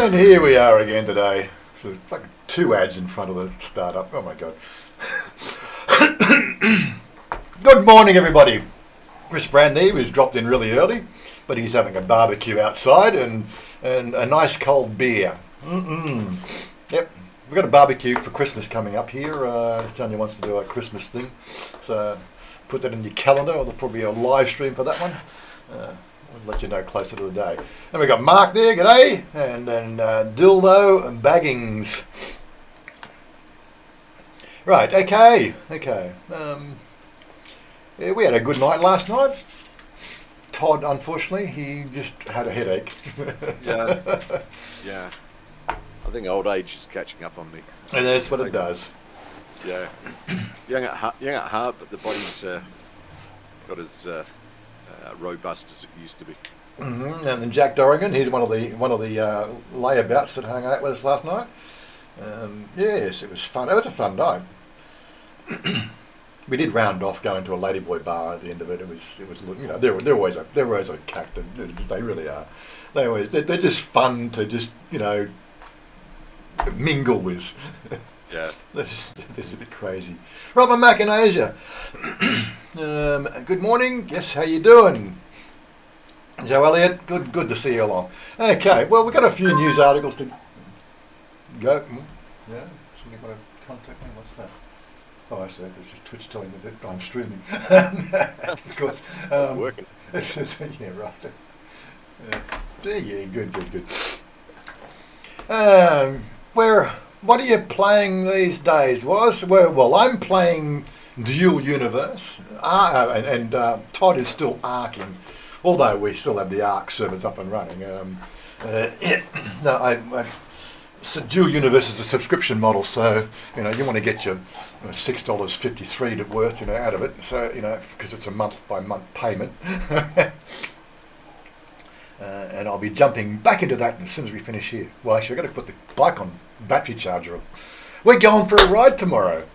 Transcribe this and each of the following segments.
And here we are again today. So there's fucking 2 ads in front of the startup. Oh my god. Good morning, everybody. Chris Brandney was dropped in really early, but he's having a barbecue outside and a nice cold beer. Yep. We've got a barbecue for Christmas coming up here. Chanya wants to do a Christmas thing. So put that in your calendar, or there'll probably be a live stream for that one. I'll let you know closer to the day. And we've got Mark there, g'day, and then Dildo and Baggings. Right, okay. Yeah, we had a good night last night. Todd, unfortunately, he just had a headache. Yeah. I think old age is catching up on me. And that's what it does. Yeah. Young at heart, but the body's got as robust as it used to be. And then Jack Dorrigan, he's one of the layabouts that hung out with us last night. Yes, it was fun. It was a fun night. We did round off going to a ladyboy bar at the end of it. It was you know, they're always a cact. They really are. They're just fun to just, you know, mingle with. Yeah. They're a bit crazy. Robert Mack in Asia. Good morning. Yes, how you doing? Joe Elliott, good to see you along. Okay, well, we've got a few news articles to go. Yeah, somebody got to contact me. What's that? Oh, I see. It's just Twitch telling me that I'm streaming. Of course. Working. Yeah, right. Yeah, good. What are you playing these days, Waz? Well, I'm playing Dual Universe, and Todd is still arcing, although we still have the Arc servers up and running. So Dual Universe is a subscription model, so you know you want to get your $6.53 worth, you know, out of it. So you know, because it's a month-by-month payment. And I'll be jumping back into that as soon as we finish here. Well, actually, I've got to put the bike on battery charger. We're going for a ride tomorrow.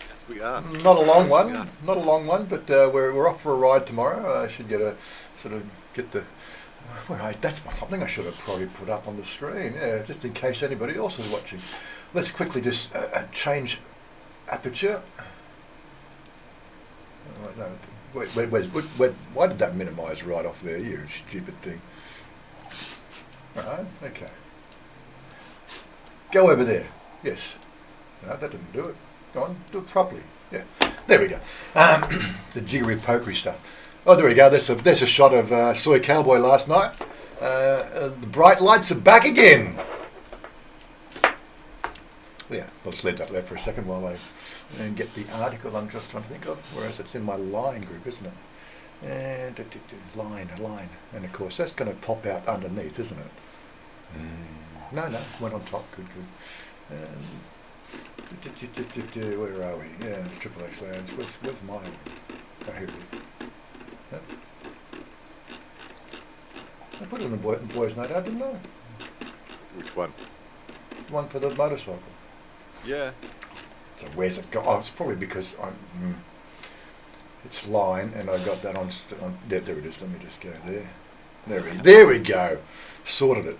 Yes, we are. Not a long one, but we're off for a ride tomorrow. I should get the. Well, that's something I should have probably put up on the screen. Yeah, just in case anybody else is watching. Let's quickly just change aperture. Oh, no, wait, why did that minimise right off there? You stupid thing. Right, okay. Go over there. Yes. No, that didn't do it. Go on, do it properly. Yeah. There we go. The jiggery pokery stuff. Oh, there we go. There's a shot of Soy Cowboy last night. The bright lights are back again. Yeah, I'll just leave that there for a second while I get the article I'm just trying to think of. Whereas it's in my line group, isn't it? And line, and of course that's going to pop out underneath, isn't it? No, went on top. Good. Where are we? Yeah, it's Triple X Lounge. Where's mine? Oh, here it is. Yep. I put it in the boys' night out, didn't I? Which one? The one for the motorcycle. Yeah. So where's it gone? Oh, it's probably because it's line, and I got that on there it is. Let me just go there. There we go. Sorted it.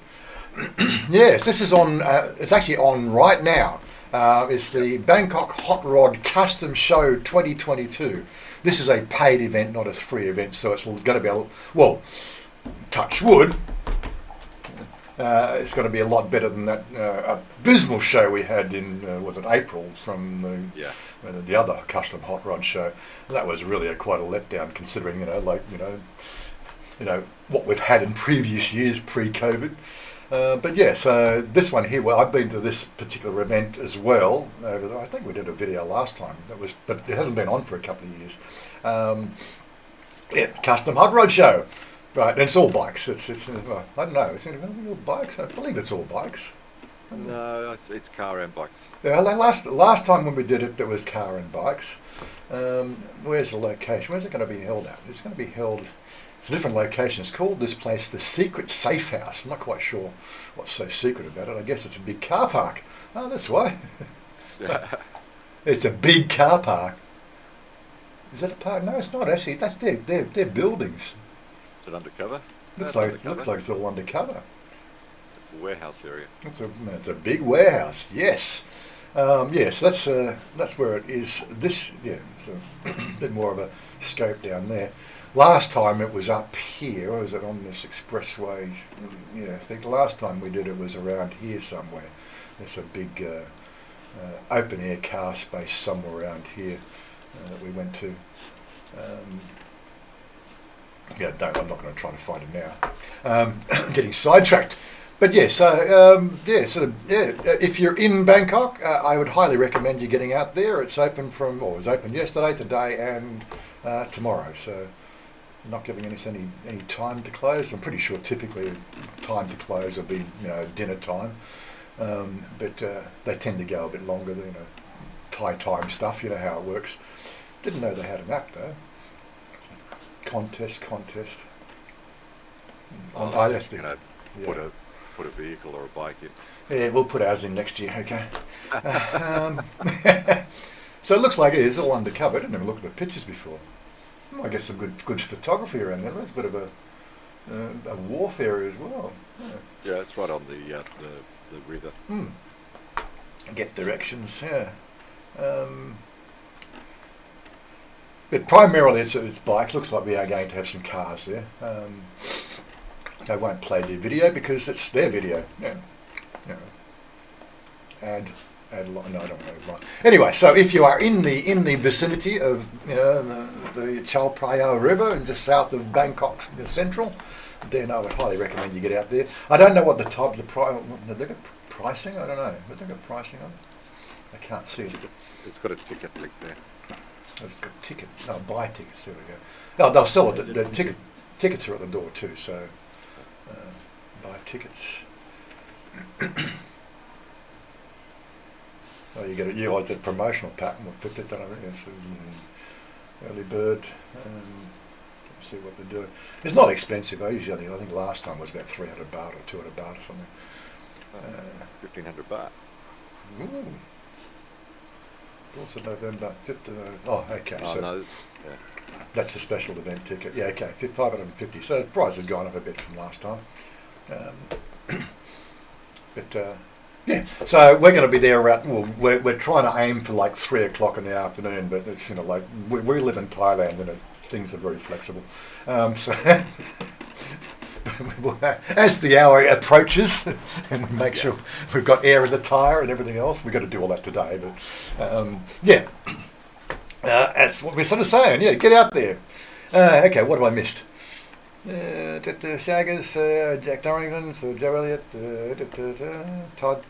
Yes, this is on. It's actually on right now. It's the Bangkok Hot Rod Custom Show 2022. This is a paid event, not a free event, so it's going to be touch wood. It's going to be a lot better than that abysmal show we had in was it April from the other custom hot rod show. That was really quite a letdown, considering you know what we've had in previous years pre-COVID. But yeah, so this one here, well, I've been to this particular event as well. I think we did a video last time. But it hasn't been on for a couple of years. Custom hot rod show. Right, and it's all bikes. It's I don't know. Is it all bikes? I believe it's all bikes. No, it's car and bikes. Yeah, last time when we did it, there was car and bikes. Where's the location? Where's it going to be held at? It's going to be held. It's a different location. It's called this place the Secret Safe House. I'm not quite sure what's so secret about it. I guess it's a big car park. Oh, that's why. It's a big car park. Is that a park? No, it's not actually. That's their buildings. Is it undercover? Looks like it's all undercover. warehouse area. It's a big warehouse. Yes. Yes, that's where it is. This, yeah, it's a bit more of a scope down there. Last time it was up here, or was it on this expressway? Yeah, I think the last time we did it was around here somewhere. There's a big open air car space somewhere around here that we went to. Yeah, no, I'm not going to try to find it now. Getting sidetracked. But yeah, so if you're in Bangkok, I would highly recommend you getting out there. It's open it was open yesterday, today, and tomorrow. So I'm not giving us any time to close. I'm pretty sure typically time to close will be dinner time, but they tend to go a bit longer. Thai time stuff. You know how it works. Didn't know they had an app though. Contest. Put a vehicle or a bike in. Yeah, we'll put ours in next year, okay. So it looks like it is all undercover. I didn't even look at the pictures before. I guess some good photography around there. There's a bit of a wharf area as well. Yeah, it's right on the river. Get directions, yeah. But primarily it's bikes. Looks like we are going to have some cars there. They won't play their video because it's their video. Yeah. Add a lot. No, I don't know. Anyway, so if you are in the vicinity of the Chao Phraya River and just south of Bangkok, the central, then I would highly recommend you get out there. I don't know what the type of they got pricing. I don't know. But they got pricing on it. I can't see it. It's got a ticket link there. It's got a ticket. No, buy tickets. There we go. Oh, they'll sell it. The tickets are at the door too. So. Buy tickets. Oh, you get it. You like the promotional pattern with 50. Early bird. Let's see what they're doing. It's not expensive. I think last time was about 300 baht or 200 baht or something. 1,500 baht. Ooh. Also November 50. Oh, okay. Oh, so no, yeah. That's a special event ticket. Yeah, okay. 550. So the price has gone up a bit from last time. Yeah, so we're going to be there around. Well, we're trying to aim for like 3 o'clock in the afternoon, but it's like we live in Thailand and things are very flexible. So as the hour approaches, and we make sure we've got air in the tyre and everything else, we've got to do all that today. But yeah, that's what we're sort of saying. Yeah, get out there. Okay, what have I missed? Shaggers, Jack Dorrington, Joe Elliott, Todd.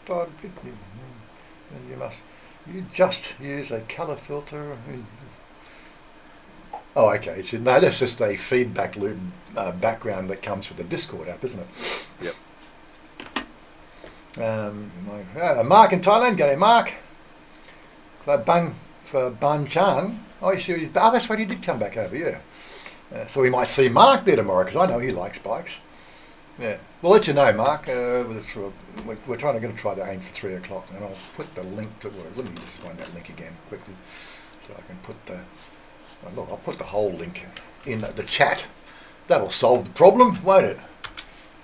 You just use a colour filter. Oh, okay. So, no, that's just a feedback loop background that comes with the Discord app, isn't it? Yep. Mark in Thailand, g'day Mark. For Ban Chan. Oh, that's right, he did come back over, yeah. So we might see Mark there tomorrow because I know he likes bikes. Yeah, we'll let you know, Mark. We're going to try the aim for 3 o'clock, and I'll put the link to. Let me just find that link again quickly, so I can put I'll put the whole link in the chat. That'll solve the problem, won't it?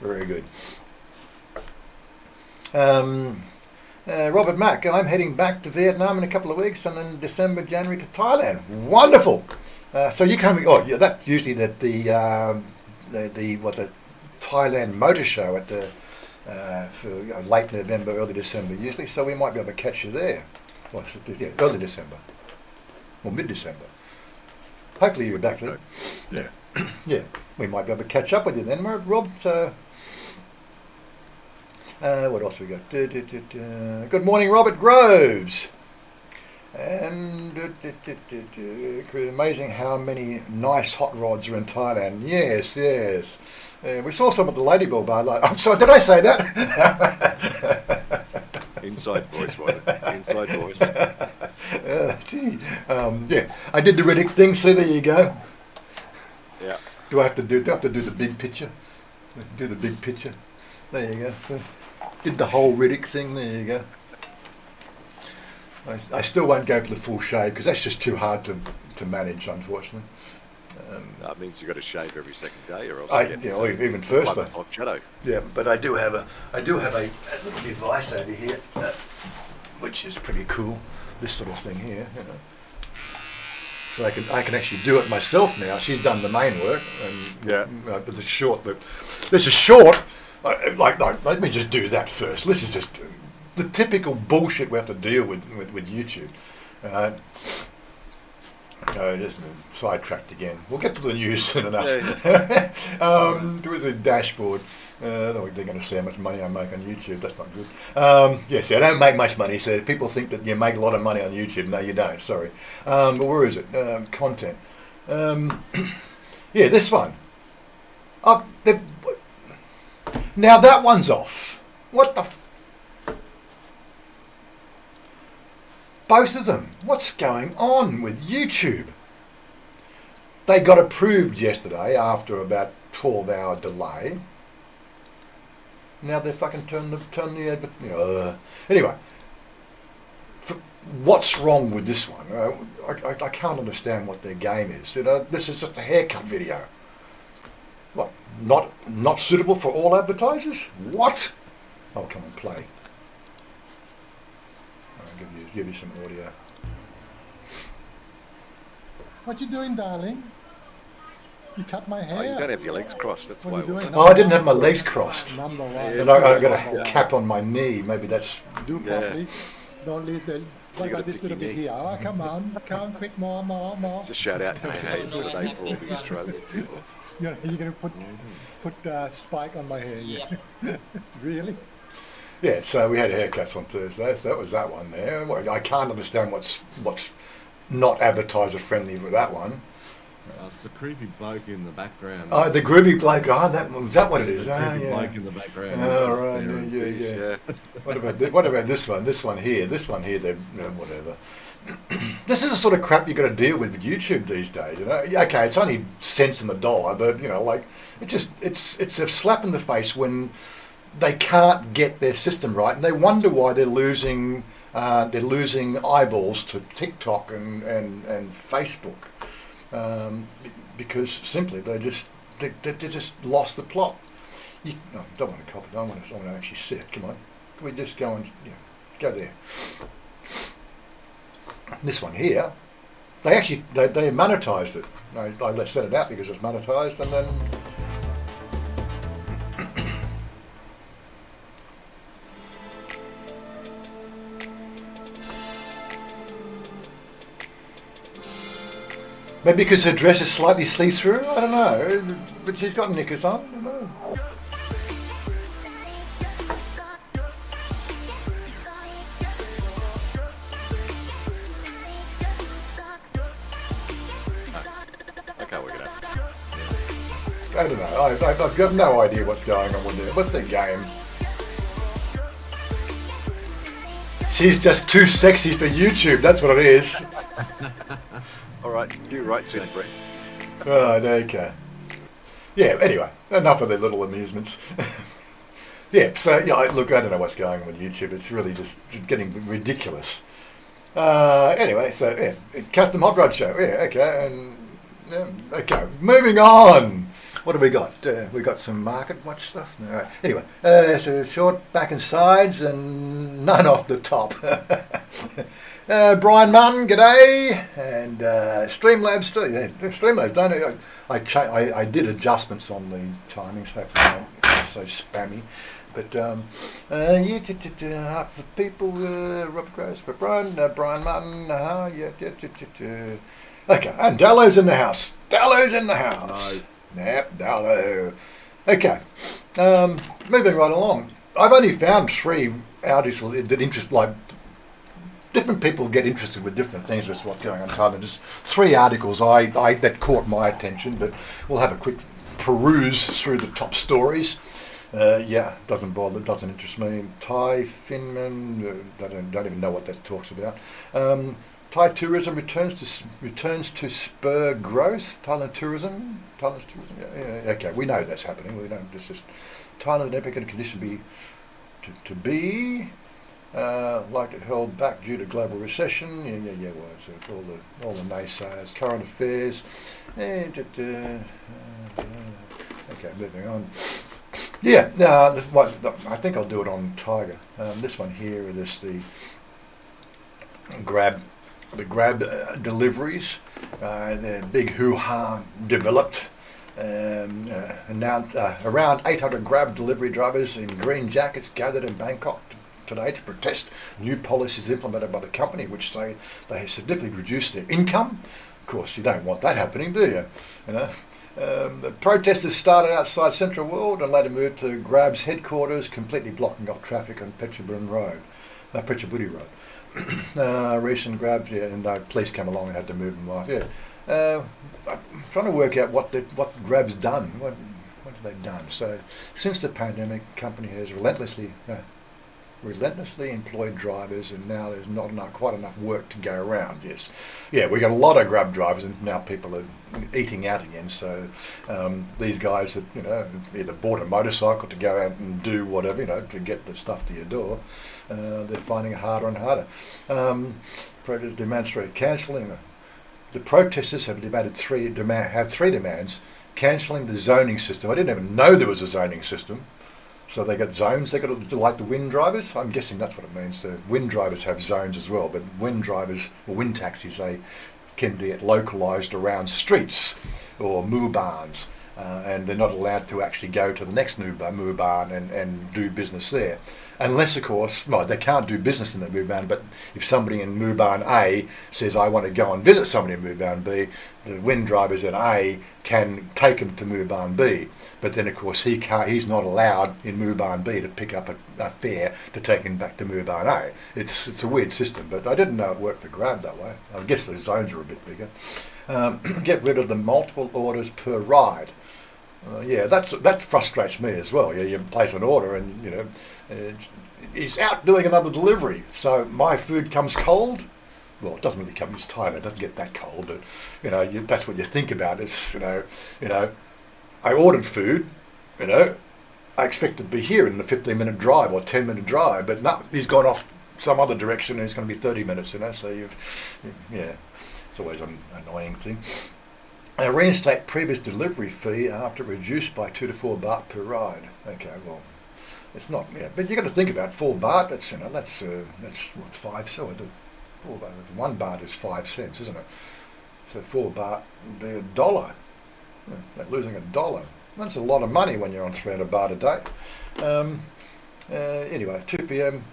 Very good. Robert Mack, I'm heading back to Vietnam in a couple of weeks, and then December, January to Thailand. Wonderful. So you coming? Oh, yeah. That's usually the Thailand Motor Show at the for late November, early December usually. So we might be able to catch you there. Well, yeah, early December or mid-December. Hopefully you're back then. Yeah. Yeah, we might be able to catch up with you then, Rob. So what else we got? Good morning, Robert Groves. And amazing how many nice hot rods are in Thailand. Yes. We saw some at the Ladybell Bar. I'm sorry, did I say that? Inside voice, was it? Inside voice. Yeah, I did the Riddick thing. So there you go. Yeah. Do I have to do the big picture? Do the big picture. There you go. So, did the whole Riddick thing. There you go. I still won't go for the full shave because that's just too hard to manage, unfortunately. That means you've got to shave every second day, or else Even firstly. Hot shadow. Yeah, but I do have a little device over here, which is pretty cool. This sort of thing here, you know. So I can actually do it myself now. She's done the main work, and but it's short. But this is short. Let me just do that first. This is just the typical bullshit we have to deal with YouTube. Just sidetracked again. We'll get to the news soon enough. With the dashboard. They're going to see how much money I make on YouTube. That's not good. Yes, I don't make much money. So people think that you make a lot of money on YouTube. No, you don't. Sorry. But where is it? Content. Yeah, this one. Now that one's off. What the? Both of them. What's going on with YouTube? They got approved yesterday after about 12-hour delay. Now they fucking turn the anyway, what's wrong with this one? I can't understand what their game is. This is just a haircut video. What? Not suitable for all advertisers? What? Oh, come on, play. Give you some audio. What you doing, darling? You cut my hair. Oh, you don't have your legs crossed. That's What why. are you doing? Oh, I didn't have my legs crossed. Number one. And I got a cap on my knee. Maybe that's... Do properly. Don't leave the... Like got a this little picky bit knee. here. Oh, come on. Come quick, more. It's a shout out to Hey instead of A for all the Australian people. You're going to put spike on my hair. Yeah. Really? Yeah, so we had haircuts on Thursday, so that was that one there. Well, I can't understand what's not advertiser friendly with that one. It's the creepy bloke in the background. Oh, the groovy bloke. Oh, is that what it is? The creepy Yeah. bloke in the background. Oh, right, yeah. What about this one? This one here, they're whatever. This is the sort of crap you got to deal with YouTube these days. You know, okay, it's only cents in the dollar, but you know, like it's a slap in the face when they can't get their system right, and they wonder why they're losing eyeballs to TikTok and Facebook, because simply they just lost the plot. Don't want to copy. I want to actually see it. Come on, can we just go and go there? This one here, they monetized it. I set it out because it's monetized, and then. Maybe because her dress is slightly see-through, I don't know, but she's got knickers on, I don't know. I can't work it out. I don't know, I've got no idea what's going on with it. What's their game? She's just too sexy for YouTube, that's what it is. All right, you right soon, Brett. Right, okay. Yeah, anyway, enough of their little amusements. Yeah, so, look, I don't know what's going on with YouTube. It's really just getting ridiculous. Anyway, so, yeah, Custom Hot Rod Show. Yeah, okay, and, okay, moving on. What have we got? We got some market watch stuff. All right. Anyway, so short back and sides and none off the top. Brian Martin, g'day, and Streamlabs. Streamlabs. Don't I did adjustments on the timings. Hopefully, not so spammy. But half the people. Robert Gross, but Brian Martin. Okay, and Dallo's in the house. Dallo's in the house. No. Yep, Dallo. Okay, moving right along. I've only found 3 articles that interest, like, different people get interested with different things with what's going on in Thailand. Just 3 articles that caught my attention, but we'll have a quick peruse through the top stories. Doesn't interest me. Thai Finman, don't even know what that talks about. Thai tourism returns to spur growth. Thailand's tourism. Yeah, okay, we know that's happening. We don't. This is Thailand epic and condition to be like it held back due to global recession. Well, it's all the naysayers, current affairs. Okay, moving on. Yeah, no, I think I'll do it on Tiger. This one here is the Grab deliveries. The big hoo-ha developed. Announced around 800 Grab delivery drivers in green jackets gathered in Bangkok today to protest new policies implemented by the company, which say they have significantly reduced their income. Of course, you don't want that happening, do you? The protesters started outside Central World and later moved to Grab's headquarters, completely blocking off traffic on Phetchaburi Road. Recent Grabs, and the police came along and had to move them off. I'm trying to work out what Grab's done. What have they done? So, since the pandemic, the company has relentlessly employed drivers, and now there's not quite enough work to go around. Yes, we got a lot of Grab drivers, and now people are eating out again. So these guys that either bought a motorcycle to go out and do whatever to get the stuff to your door, they're finding it harder and harder. Protesters demonstrate cancelling. The protesters have three demands: cancelling the zoning system. I didn't even know there was a zoning system. So they got zones. They got like the wind drivers. I'm guessing that's what it means. The wind drivers have zones as well, but wind drivers or wind taxis, they can get localised around streets or moobans, and they're not allowed to actually go to the next mooban and do business there, unless of course, they can't do business in the mooban. But if somebody in mooban A says, "I want to go and visit somebody in mooban B," the wind drivers at A can take them to mooban B. But then, of course, he's not allowed in mooban B to pick up a fare to take him back to mooban A. It's a weird system, but I didn't know it worked for Grab that way. I guess the zones are a bit bigger. Get rid of the multiple orders per ride. That frustrates me as well. You place an order and he's out doing another delivery, so my food comes cold. Well, it doesn't really come. It's Thailand. It doesn't get that cold, but that's what you think about. It's I ordered food, I expect it to be here in the 15-minute drive or 10-minute drive, but no, he's gone off some other direction and it's going to be 30 minutes, so it's always an annoying thing. Reinstate previous delivery fee after reduced by 2 to 4 baht per ride. Okay, well, it's not, but you got to think about 4 baht, that's what, 5, so 4 baht, 1 baht is 5 cents, isn't it? So 4 baht would be $1. They're losing $1. That's a lot of money when you're on 300 baht a day. Anyway, 2 p.m.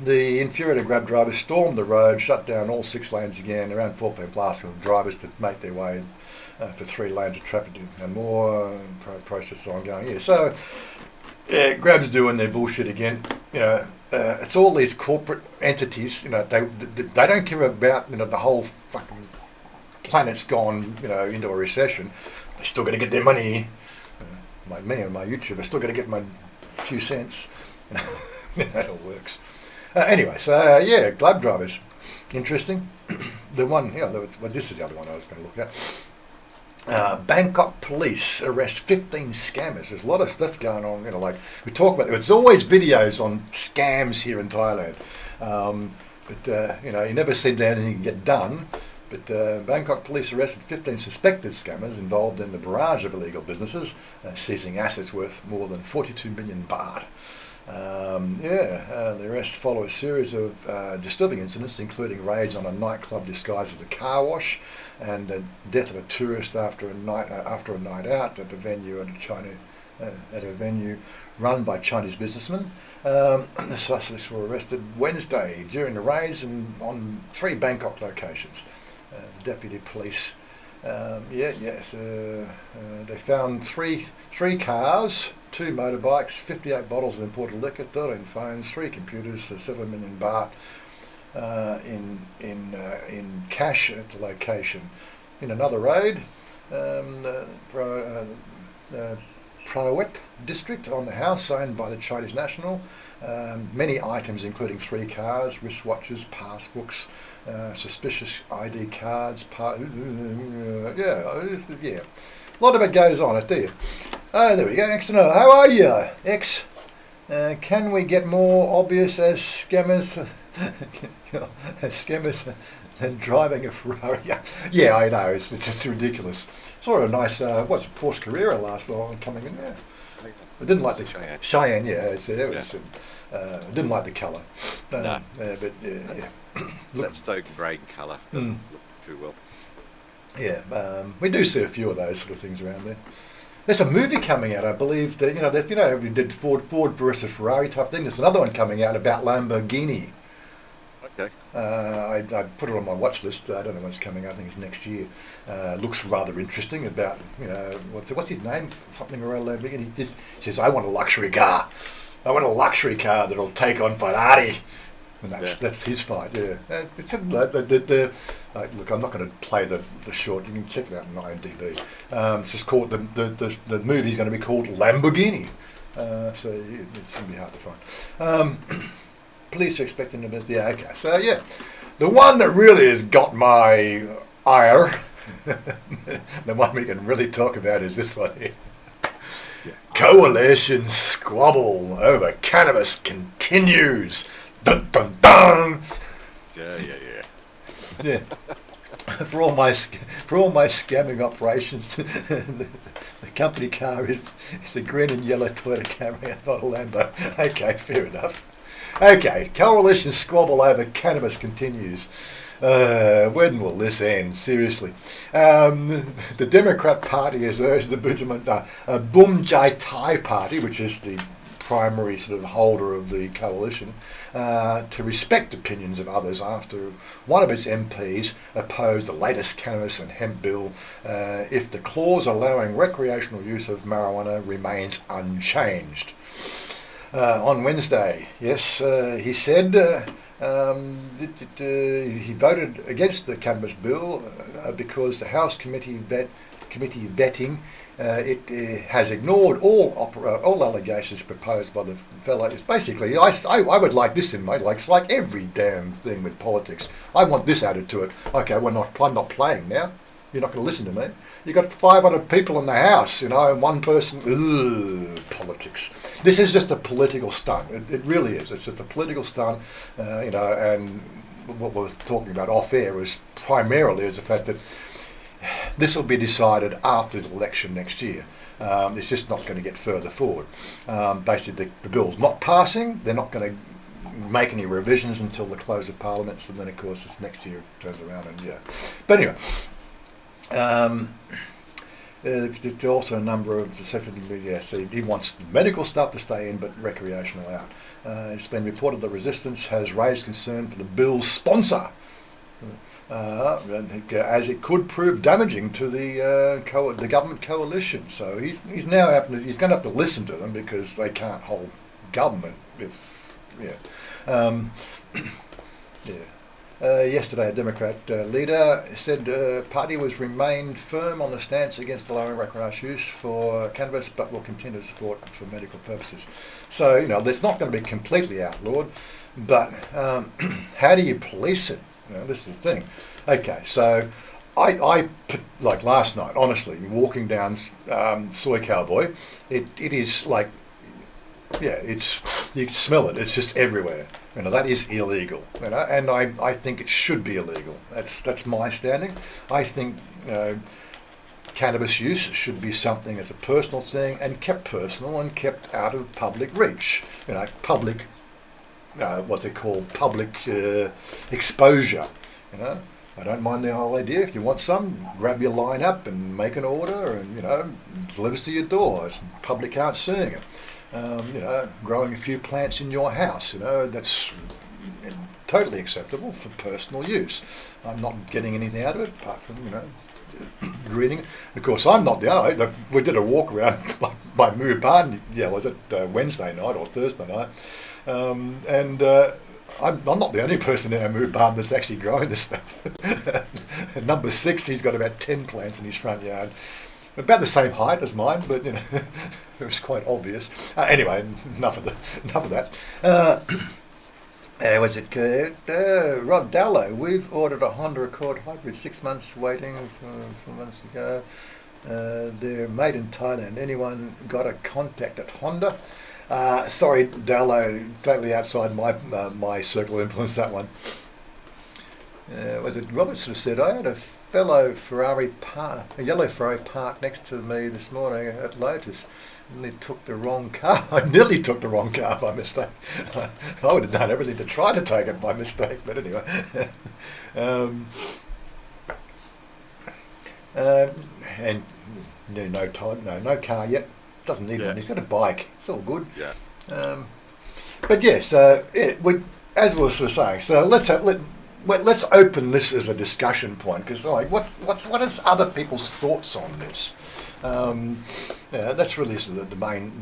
The infuriated Grab drivers stormed the road, shut down all 6 lanes again. Around 4 p.m. asking the drivers to make their way for 3 lanes of traffic and more. Process ongoing. So Grab's doing their bullshit again. It's all these corporate entities. They don't care about the whole fucking planet's gone into a recession. They're still going to get their money. Like me and my YouTube, I still got to get my few cents. That all works. Anyway, so Grab drivers, interesting. The one, this is the other one I was going to look at. Bangkok police arrest 15 scammers. There's a lot of stuff going on. Like we talk about, there's always videos on scams here in Thailand. But you never seem to have anything get done. But Bangkok police arrested 15 suspected scammers involved in the barrage of illegal businesses, seizing assets worth more than 42 million baht. The arrests follow a series of disturbing incidents, including raids on a nightclub disguised as a car wash, and the death of a tourist after a night out at a venue run by Chinese businessmen. The suspects were arrested Wednesday during the raids and on 3 Bangkok locations. The deputy police, they found three cars, 2 motorbikes, 58 bottles of imported liquor, 13 phones, 3 computers, 7 million baht in cash at the location. In another raid, Prawet district on the house owned by the Chinese national. Many items including 3 cars, wristwatches, passbooks, suspicious ID cards. A lot of it goes on, there you. Oh, there we go. Excellent. How are you, X? Can we get more obvious as scammers, as scammers than driving a Ferrari? Yeah, I know. It's just ridiculous. Saw a nice what's Porsche Carrera last night coming in there. I didn't like the Cheyenne. Cheyenne. Yeah, I didn't like the colour. No. But yeah. That Stoke grey colour doesn't look too well. Yeah, we do see a few of those sort of things around there. There's a movie coming out, I believe. That we did Ford versus Ferrari type thing. There's another one coming out about Lamborghini. Okay. I put it on my watch list. I don't know when it's coming out. I think it's next year. Looks rather interesting. About what's his name? Something around Lamborghini. He says, "I want a luxury car. I want a luxury car that'll take on Ferrari." And that's his fight. Yeah. Look, I'm not going to play the short. You can check it out on IMDb. It's just called the movie's going to be called Lamborghini. So it shouldn't be hard to find. Police are expecting a yeah, okay. So yeah, the one that really has got my ire, the one we can really talk about is this one here. Yeah. Coalition squabble over cannabis continues. Dun dun dun. Yeah. For all my scamming operations, the company car is a green and yellow Toyota Camry, not a Lambo. Okay, fair enough. Okay, coalition squabble over cannabis continues. When will this end? Seriously. The Democrat Party has urged the Bum Jai Thai Party, which is the primary sort of holder of the coalition, to respect opinions of others after one of its MPs opposed the latest cannabis and hemp bill if the clause allowing recreational use of marijuana remains unchanged. On Wednesday, yes, he said he voted against the cannabis bill because the House committee vetting it has ignored all allegations proposed by the fellow. It's basically, I would like this in my it's like every damn thing with politics. I want this added to it. Okay, I'm not playing now. You're not going to listen to me. You've got 500 people in the house, and one person. Politics. This is just a political stunt. It really is. It's just a political stunt, and what we're talking about off air is primarily is the fact that this will be decided after the election next year. It's just not going to get further forward. Basically, the bill's not passing. They're not going to make any revisions until the close of Parliament, and then, of course, it's next year it turns around and yeah. But anyway. There's also a number of he wants medical stuff to stay in, but recreational out. It's been reported that resistance has raised concern for the bill's sponsor, as it could prove damaging to the government coalition. So he's going to have to listen to them because they can't hold government. Yesterday, a Democrat leader said the party was remained firm on the stance against allowing recreational use for cannabis, but will continue to support it for medical purposes. So, it's not going to be completely outlawed, but how do you police it? This is the thing. Okay, so I like last night, honestly, walking down Soy Cowboy, it is like, you can smell it. It's just everywhere. That is illegal. And I think it should be illegal. That's my standing. I think cannabis use should be something as a personal thing and kept personal and kept out of public reach. Public, what they call public exposure. I don't mind the whole idea. If you want some, grab your line up and make an order, and delivers to your door. It's public aren't seeing it. Growing a few plants in your house, that's totally acceptable for personal use. I'm not getting anything out of it apart from, reading it. Of course, I'm not the only. We did a walk around my Moo Barn, was it Wednesday night or Thursday night? I'm not the only person in our Moo Barn that's actually growing this stuff. Number 6, he's got about 10 plants in his front yard. About the same height as mine, but it was quite obvious. Anyway, enough of that. Rod Dallow, we've ordered a Honda Accord Hybrid, 6 months waiting for months ago. They're made in Thailand. Anyone got a contact at Honda? Sorry, Dallo, totally outside my circle of influence, that one. Was it Robert sort of said, I had a yellow Ferrari parked next to me this morning at Lotus. Nearly took the wrong car. I nearly took the wrong car by mistake. I would have done everything to try to take it by mistake, but anyway. And no car yet. Doesn't need one. He's got a bike. It's all good. Yeah. But yes, as we were sort of saying, so let's open this as a discussion point, because like, what is other people's thoughts on this? That's really sort of the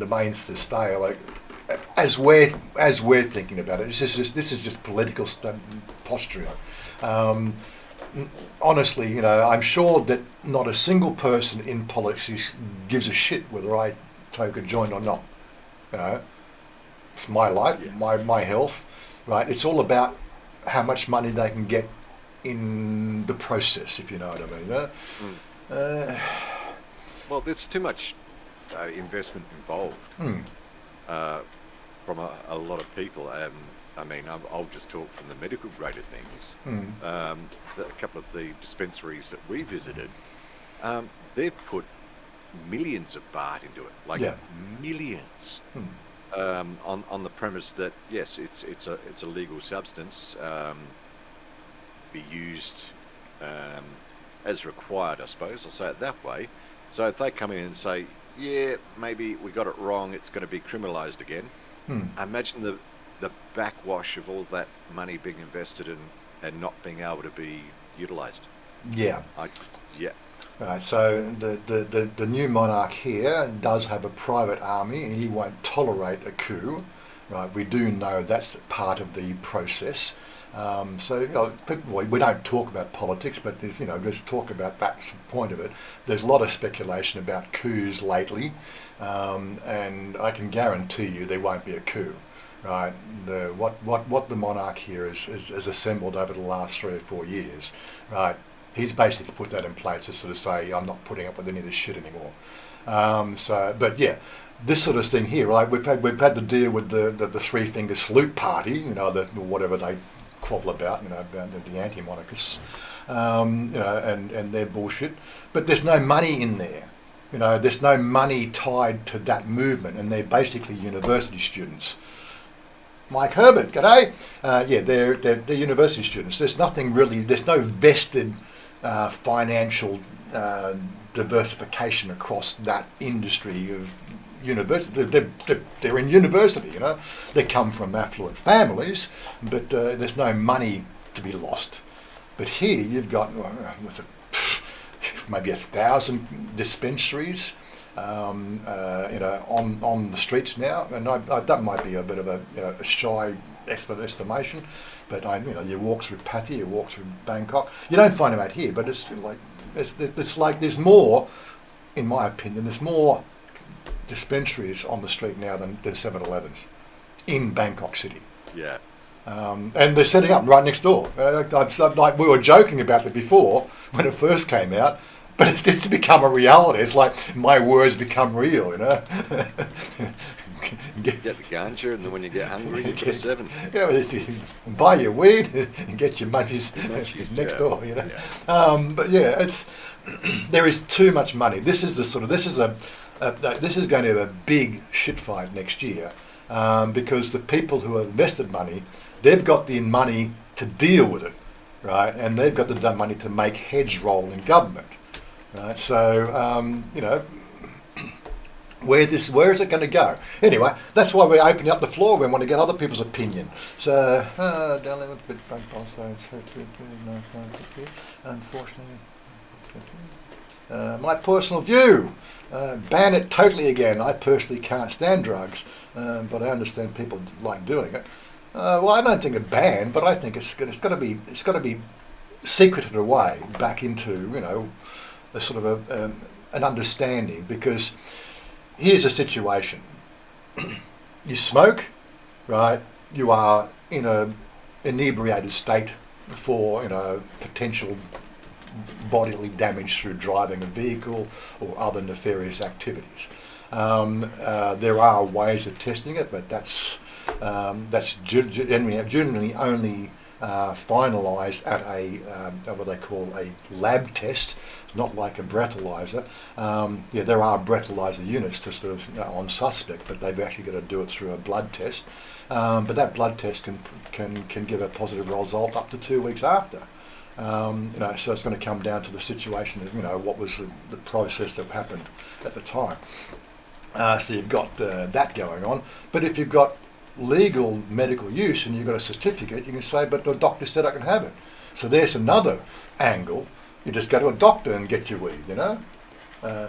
main stay. Like, as we're thinking about it, this is just political posturing. Honestly, I'm sure that not a single person in politics gives a shit whether I take a joint or not. It's my life, my health, right? It's all about how much money they can get in the process, if you know what I mean. Well, there's too much investment involved from a lot of people. I mean, I'll just talk from the medical grade of things. A couple of the dispensaries that we visited, they've put millions of baht into it, like millions, on the premise that yes, it's a legal substance, be used as required, I suppose. I'll say it that way. So if they come in and say, yeah, maybe we got it wrong, it's going to be criminalised again. Imagine the backwash of all that money being invested in and not being able to be utilised. Yeah. Yeah. Right, so the new monarch here does have a private army, and he won't tolerate a coup. Right, we do know that's part of the process. So we don't talk about politics, but just talk about that point of it. There's a lot of speculation about coups lately, and I can guarantee you there won't be a coup. Right, what the monarch here has assembled over the last 3 or 4 years, right? He's basically put that in place to sort of say, I'm not putting up with any of this shit anymore. But yeah, this sort of thing here, right? We've had to deal with the three finger salute party, whatever they quabble about, about the anti-monarchists, and their bullshit. But there's no money in there. There's no money tied to that movement, and they're basically university students. Mike Herbert, g'day. They're university students. There's nothing really. There's no vested financial diversification across that industry of university. They're in university. They come from affluent families, but there's no money to be lost. But here you've got maybe 1,000 dispensaries. On the streets now, and that might be a bit of a shy estimation, but you walk through Pattaya, you walk through Bangkok, you don't find them out here, but it's like there's more, in my opinion, there's more dispensaries on the street now than 7-Elevens in Bangkok City. Yeah. And they're setting up right next door. Like we were joking about it before when it first came out. But it's become a reality. It's like my words become real, Get the ganja, and then when you get hungry, you get a 7. Buy your weed and get your munchies next door, Yeah. But yeah, there is too much money. This is going to have a big shit fight next year, because the people who have invested money, they've got the money to deal with it, right? And they've got the money to make heads roll in government. Right, so where is it going to go? Anyway, that's why we're opening up the floor. We want to get other people's opinion. So, unfortunately, my personal view: ban it totally again. I personally can't stand drugs, but I understand people like doing it. Well, I don't think a ban, but I think it's got to be secreted away back into a sort of an understanding, because here's a situation. You smoke, right? You are in a inebriated state for potential bodily damage through driving a vehicle or other nefarious activities. There are ways of testing it, but that's generally only finalised at what they call a lab test. It's not like a breathalyzer. There are breathalyzer units to sort of on suspect, but they've actually got to do it through a blood test. But that blood test can give a positive result up to 2 weeks after. So it's going to come down to the situation of what was the process that happened at the time. So you've got that going on. But if you've got legal medical use and you've got a certificate, you can say, but the doctor said I can have it. So there's another angle. You just go to a doctor and get your weed,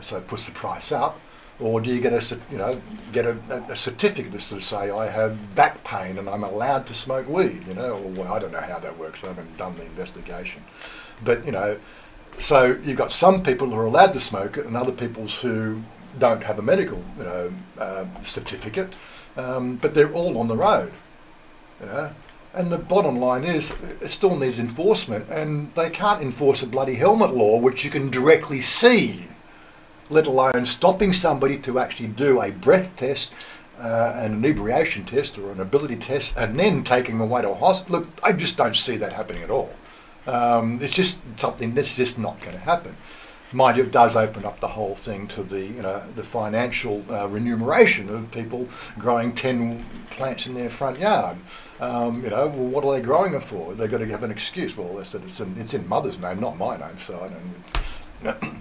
so it puts the price up. Or do you get a certificate that sort of say I have back pain and I'm allowed to smoke weed, or I don't know how that works. I haven't done the investigation, but so you've got some people who are allowed to smoke it and other people who don't have a medical certificate, but they're all on the road, And the bottom line is, it still needs enforcement, and they can't enforce a bloody helmet law, which you can directly see, let alone stopping somebody to actually do a breath test, an inebriation test, or an ability test, and then taking them away to a hospital. Look, I just don't see that happening at all. It's just something that's just not going to happen. Mind you, it does open up the whole thing to the financial remuneration of people growing 10 plants in their front yard. Well, what are they growing it for? They've got to have an excuse. Well, they said it's in Mother's name, not my name, so I don't.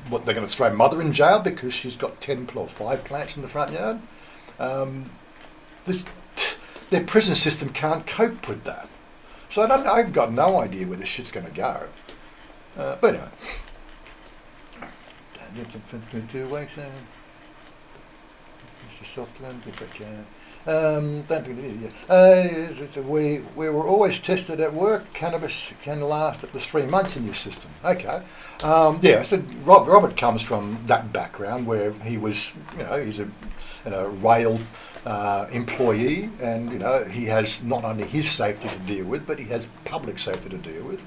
What, they're going to throw Mother in jail because she's got 10 or 5 plants in the front yard? Their prison system can't cope with that. So I've got no idea where this shit's going to go. But anyway. 2 weeks. We were always tested at work. Cannabis can last up to 3 months in your system. Okay. So Robert comes from that background where he was, he's a rail employee, and he has not only his safety to deal with, but he has public safety to deal with.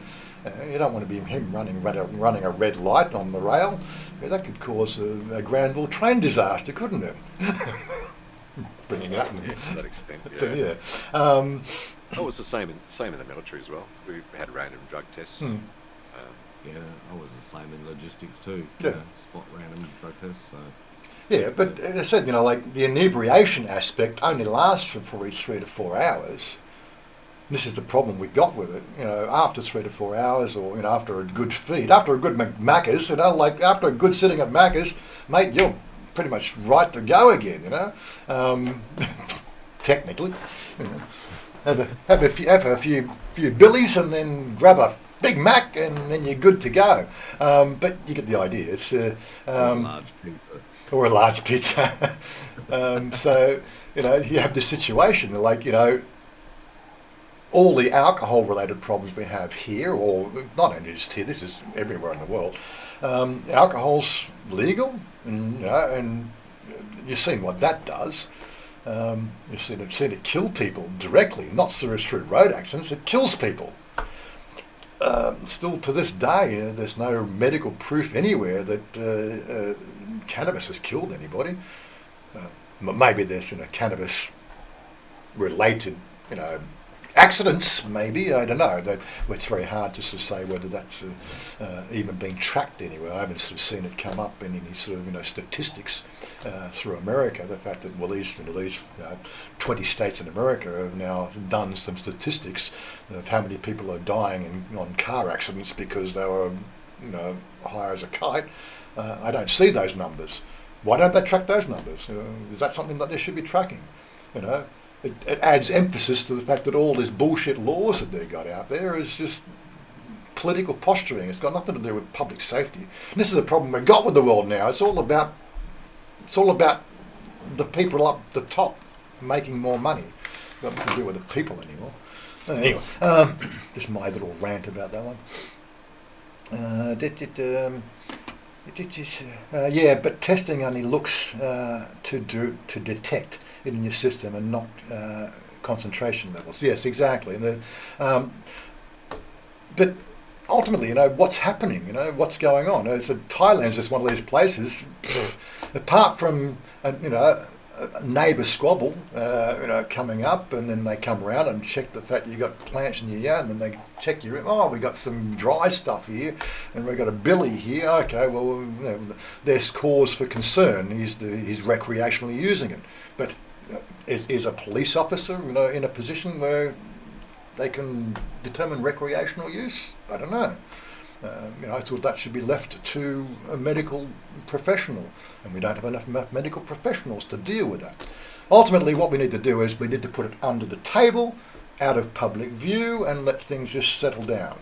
You don't want to be him running a red light on the rail. That could cause a Granville train disaster, couldn't it? Bringing it up to that extent. Yeah. It's the same in the military as well. We had random drug tests. I was the same in logistics too. Yeah. Spot random drug tests. So. Yeah, but as I said, like the inebriation aspect only lasts for probably 3 to 4 hours. This is the problem we got with it. After 3 to 4 hours, or after a good feed, after a good Macca's, like after a good sitting at Macca's, mate, you're pretty much right to go again. Technically, have a few billies and then grab a Big Mac and then you're good to go. But you get the idea. It's or a large pizza. Or a large pizza. So you have this situation like all the alcohol-related problems we have here, or not only just here, this is everywhere in the world. Alcohol's legal, and you've seen what that does. You've seen it kill people directly, not through road accidents. It kills people. Still to this day, there's no medical proof anywhere that cannabis has killed anybody. Maybe there's cannabis-related, accidents, maybe, I don't know. It's very hard to sort of say whether that's even being tracked anywhere. I haven't sort of seen it come up in any sort of statistics through America. The fact that these 20 states in America have now done some statistics of how many people are dying on car accidents because they were high as a kite. I don't see those numbers. Why don't they track those numbers? Is that something that they should be tracking? It adds emphasis to the fact that all these bullshit laws that they've got out there is just political posturing. It's got nothing to do with public safety. And this is the problem we've got with the world now. It's all about the people up the top making more money. It's got nothing to do with the people anymore. Anyway, just my little rant about that one. But testing only looks to detect it in your system and not concentration levels. Yes, exactly. And but ultimately, what's happening, what's going on. So Thailand's just one of these places, apart from, a neighbour squabble, coming up, and then they come around and check the fact you've got plants in your yard, and then they check your, we got some dry stuff here, and we've got a billy here. Okay, well, there's cause for concern. He's recreationally using it, but is a police officer, in a position where they can determine recreational use? I don't know. I thought that should be left to a medical professional, and we don't have enough medical professionals to deal with that. Ultimately, what we need to do is we need to put it under the table, out of public view, and let things just settle down.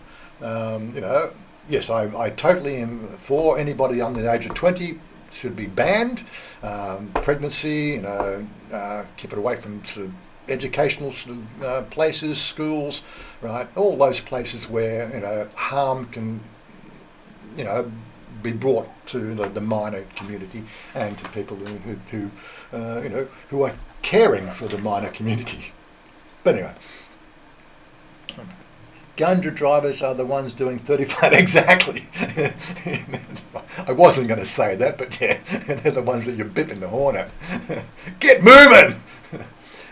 Yes, I totally am for anybody under the age of 20 should be banned. Pregnancy, keep it away from sort of educational places, schools, right? All those places where harm can, be brought to the minor community and to people who are caring for the minor community. But anyway, Gundra drivers are the ones doing 35 exactly. I wasn't going to say that, but yeah, they're the ones that you're bipping the horn at. Get moving!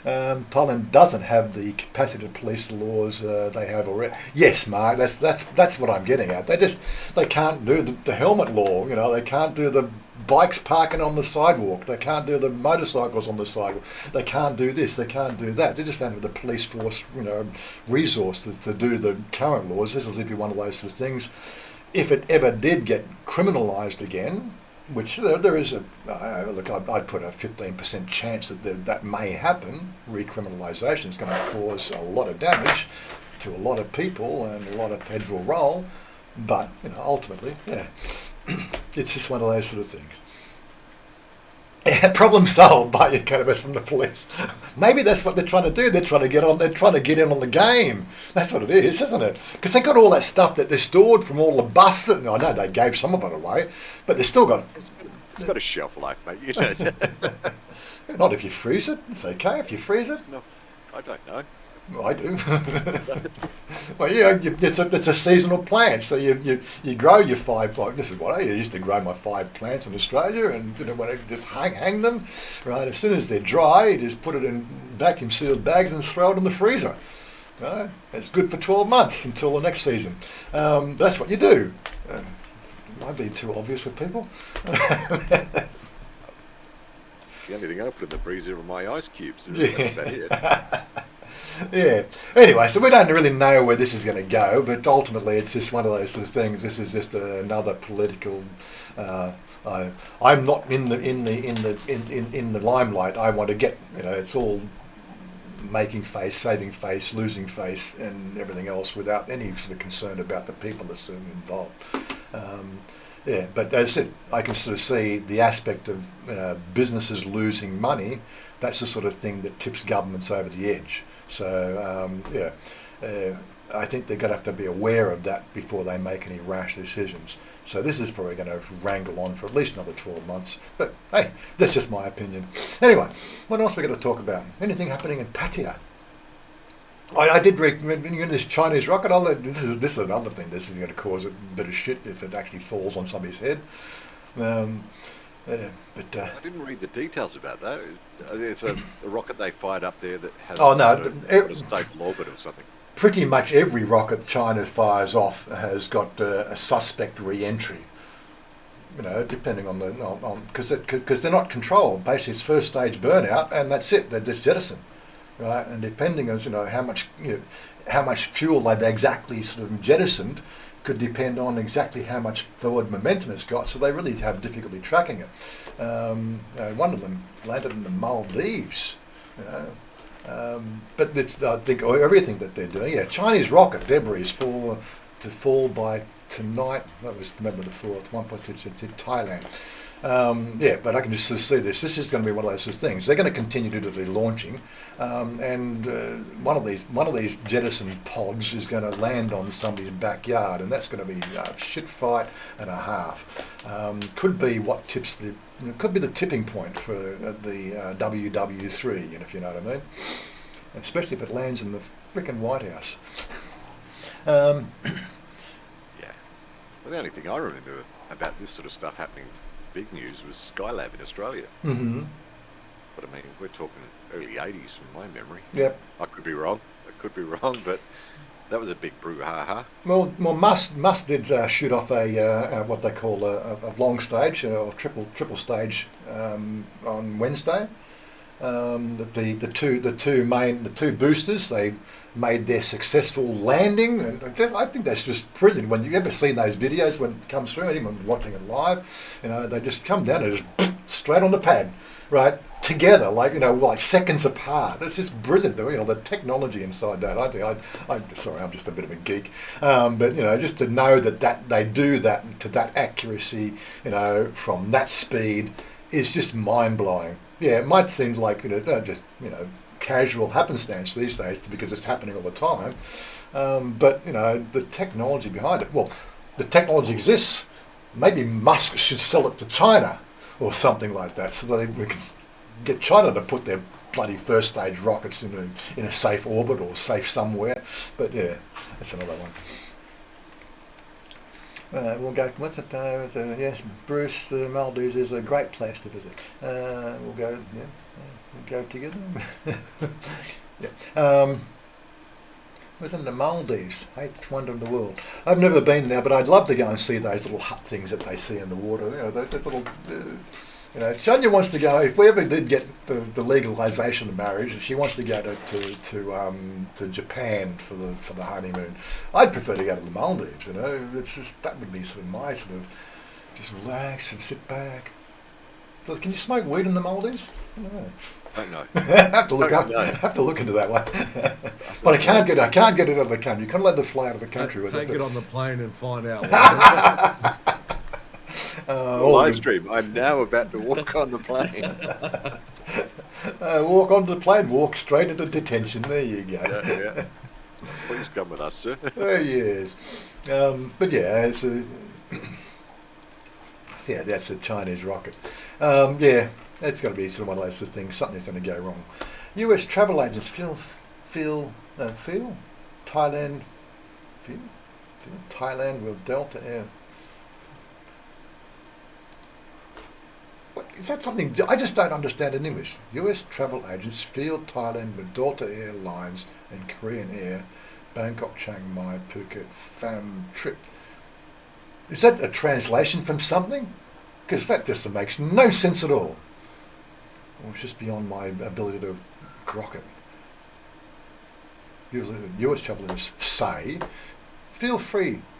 Thailand doesn't have the capacity to police the laws they have already. Yes, Mark, that's what I'm getting at. They can't do the helmet law. They can't do the bikes parking on the sidewalk. They can't do the motorcycles on the sidewalk. They can't do this. They can't do that. They just don't have the police force, resource to do the current laws. This will be one of those sort of things. If it ever did get criminalised again, which there is I'd put a 15% chance that may happen. Recriminalisation is going to cause a lot of damage to a lot of people and a lot of federal role, but ultimately, yeah, it's just one of those sort of things. Yeah, problem solved by your cannabis from the police. Maybe that's what they're trying to do. They're trying to get in on the game. That's what it is, isn't it? Because they got all that stuff that they stored from all the busts. I know they gave some of it away, but they still got. It's got a shelf life, mate. Not if you freeze it. It's okay if you freeze it. No, I don't know. I do. Well, yeah, it's a seasonal plant, so you grow your 5. Like this is what I used to grow my 5 plants in Australia, and when I just hang them, right. As soon as they're dry, you just put it in vacuum sealed bags and throw it in the freezer. Right? It's good for 12 months until the next season. That's what you do. Might be too obvious for people. The only thing I put in the freezer are my ice cubes. That's about it. Yeah. Anyway, so we don't really know where this is going to go, but ultimately, it's just one of those sort of things. This is just another political. I'm not in the limelight. I want to get. It's all making face, saving face, losing face, and everything else without any sort of concern about the people that's involved. Yeah, but as I said, I can sort of see the aspect of businesses losing money. That's the sort of thing that tips governments over the edge. So I think they're going to have to be aware of that before they make any rash decisions. So this is probably going to wrangle on for at least another 12 months. But hey, that's just my opinion. Anyway, what else are we going to talk about? Anything happening in Pattaya? I did recommend this Chinese rocket. This is another thing. This is going to cause a bit of shit if it actually falls on somebody's head. I didn't read the details about that. It's a rocket they fired up there that has a stable orbit or something. Pretty much every rocket China fires off has got a suspect re-entry. Depending on because they're not controlled. Basically, it's first stage burnout, and that's it. They're just jettisoned, right? And depending on how much fuel they've exactly sort of jettisoned, could depend on exactly how much forward momentum it's got. So they really have difficulty tracking it. One of them landed in the Maldives. But I think everything that they're doing. Yeah, Chinese rocket debris is to fall by tonight. That was November the 4th, 1.2 to Thailand. But I can just sort of see this. This is going to be one of those sort of things. They're going to continue to do the launching, and one of these jettison pods is going to land on somebody's backyard, and that's going to be a shit fight and a half. Could be what tips the. Could be the tipping point for the WW3, if you know what I mean. Especially if it lands in the frickin' White House. Well, the only thing I remember about this sort of stuff happening, big news, was Skylab in Australia. Mm-hmm. But I mean, we're talking early 80s from my memory. Yep. I could be wrong. But that was a big brouhaha. Well, Musk did shoot off a what they call a long stage or triple stage on Wednesday. The two boosters, they made their successful landing, and I think that's just brilliant. When you ever seen those videos when it comes through, anyone watching it live, they just come down and just straight on the pad, right, together, like seconds apart. It's just brilliant. The technology inside that. I think I'm sorry, I'm just a bit of a geek, but just to know that they do that to that accuracy, from that speed, is just mind blowing. Yeah, it might seem like just casual happenstance these days because it's happening all the time, but the technology behind it. Well, the technology exists. Maybe Musk should sell it to China or something like that, so that we can get China to put their bloody first stage rockets in a safe orbit or safe somewhere. But yeah, that's another one. We'll go. What's it? Yes, Bruce. The Maldives is a great place to visit. We'll go. Yeah, we'll go together. Yeah. Was in the Maldives, eighth wonder of the world. I've never been there, but I'd love to go and see those little hut things that they see in the water. Those little. Chanya wants to go. If we ever did get the legalisation of marriage, she wants to go to Japan for the honeymoon. I'd prefer to go to the Maldives. It's just that would be sort of nice, just relax and sit back. Can you smoke weed in the Maldives? I don't know. I don't know. have to look into that one. But I can't get it out of the country. You can't let it fly out of the country with it. Take it on the plane and find out. Live stream. I'm now about to walk on the plane. Walk onto the plane, walk straight into detention. There you go. Yeah. Please come with us, sir. Yes. But yeah, that's a Chinese rocket. Yeah, it's going to be sort of one of those things. Something's going to go wrong. U.S. travel agents feel Thailand will Delta Air. What, is that something? I just don't understand in English. U.S. travel agents feel Thailand with Delta Airlines and Korean Air, Bangkok, Chiang Mai, Phuket, FAM trip. Is that a translation from something? Because that just makes no sense at all. Well, it's just beyond my ability to grok it. US travel agents say, feel Thailand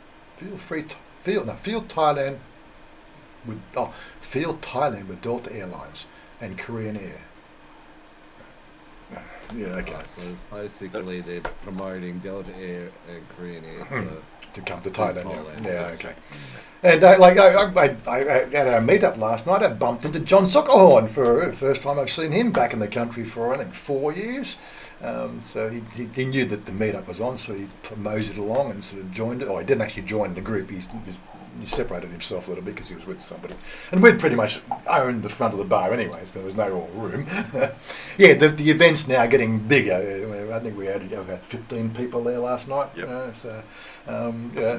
with Delta Airlines and Korean Air. Yeah, okay. So it's basically they're promoting Delta Air and Korean Air to come to Thailand. Yeah, okay. And I at our meet-up last night, I bumped into John Zuckerhorn for the first time I've seen him back in the country for, I think, 4 years. So he knew that the meet-up was on, so he moseyed along and sort of joined it. Oh, he didn't actually join the group. He separated himself a little bit because he was with somebody. And we'd pretty much owned the front of the bar anyway, so there was no more room. Yeah, the event's now getting bigger. I think we had about 15 people there last night. Yep.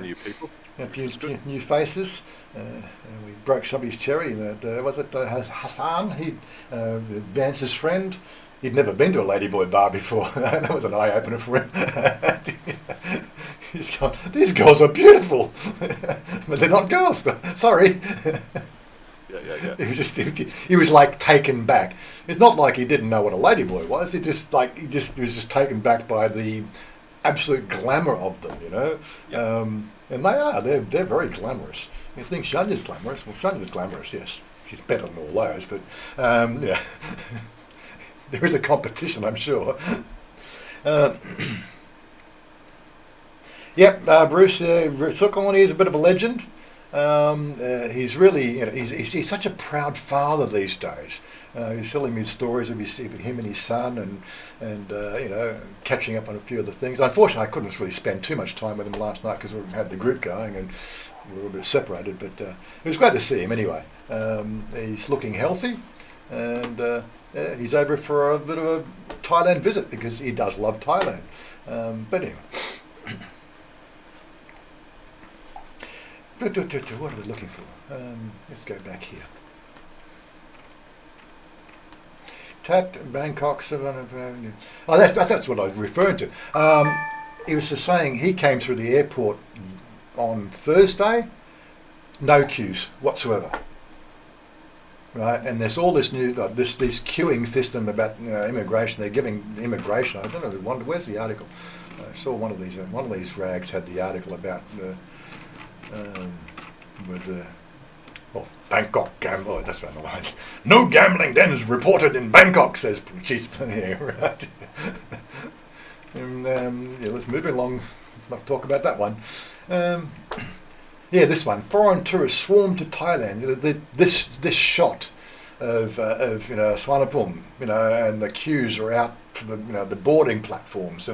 New people. A few new faces. We broke somebody's cherry. Was it Hassan? Vance's friend. He'd never been to a ladyboy bar before. That was an eye-opener for him. He's gone, these girls are beautiful. But they're not girls. Sorry. Yeah. He was like taken back. It's not like he didn't know what a ladyboy was. He was just taken back by the absolute glamour of them, Yep. And they're very glamorous. You think Chanya's glamorous? Well, Chanya's glamorous, yes. She's better than all those, but yeah. There is a competition, I'm sure. Bruce Zuckerhorn is a bit of a legend. He's really, he's such a proud father these days. He's telling me stories of him and his son, and catching up on a few of the things. Unfortunately, I couldn't really spend too much time with him last night because we had the group going and we were a bit separated. But it was great to see him anyway. He's looking healthy, and he's over for a bit of a Thailand visit because he does love Thailand. But anyway. What are we looking for? Let's go back here. Tapped Bangkok 700 Avenue. Oh, that's what I was referring to. He was just saying he came through the airport on Thursday, no queues whatsoever. Right, and there's all this new this queuing system about immigration. They're giving immigration. I don't know. Where's the article? I saw one of these rags had the article about Bangkok gambler. Oh, that's right. The lines. No gambling dens reported in Bangkok, says chief. Yeah, right. And let's move along. Let's not talk about that one. Yeah, this one. Foreign tourists swarm to Thailand. This shot of Swanapum, and the queues are out for the boarding platforms,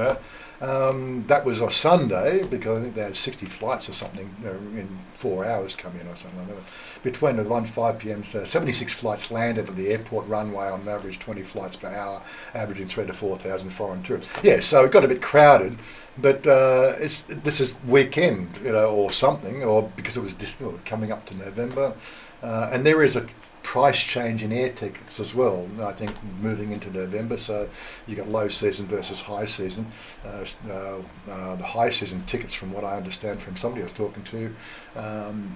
That was a Sunday because I think they had 60 flights or something in 4 hours come in or something like that. Between the 1 5 p.m. 76 flights landed at the airport runway on average 20 flights per hour, averaging 3,000 to 4,000 foreign tourists. Yeah, so it got a bit crowded, but this is weekend, or something, or because it was coming up to November, and there is a price change in air tickets as well, I think, moving into November. So you got low season versus high season. The high season tickets, from what I understand from somebody I was talking to,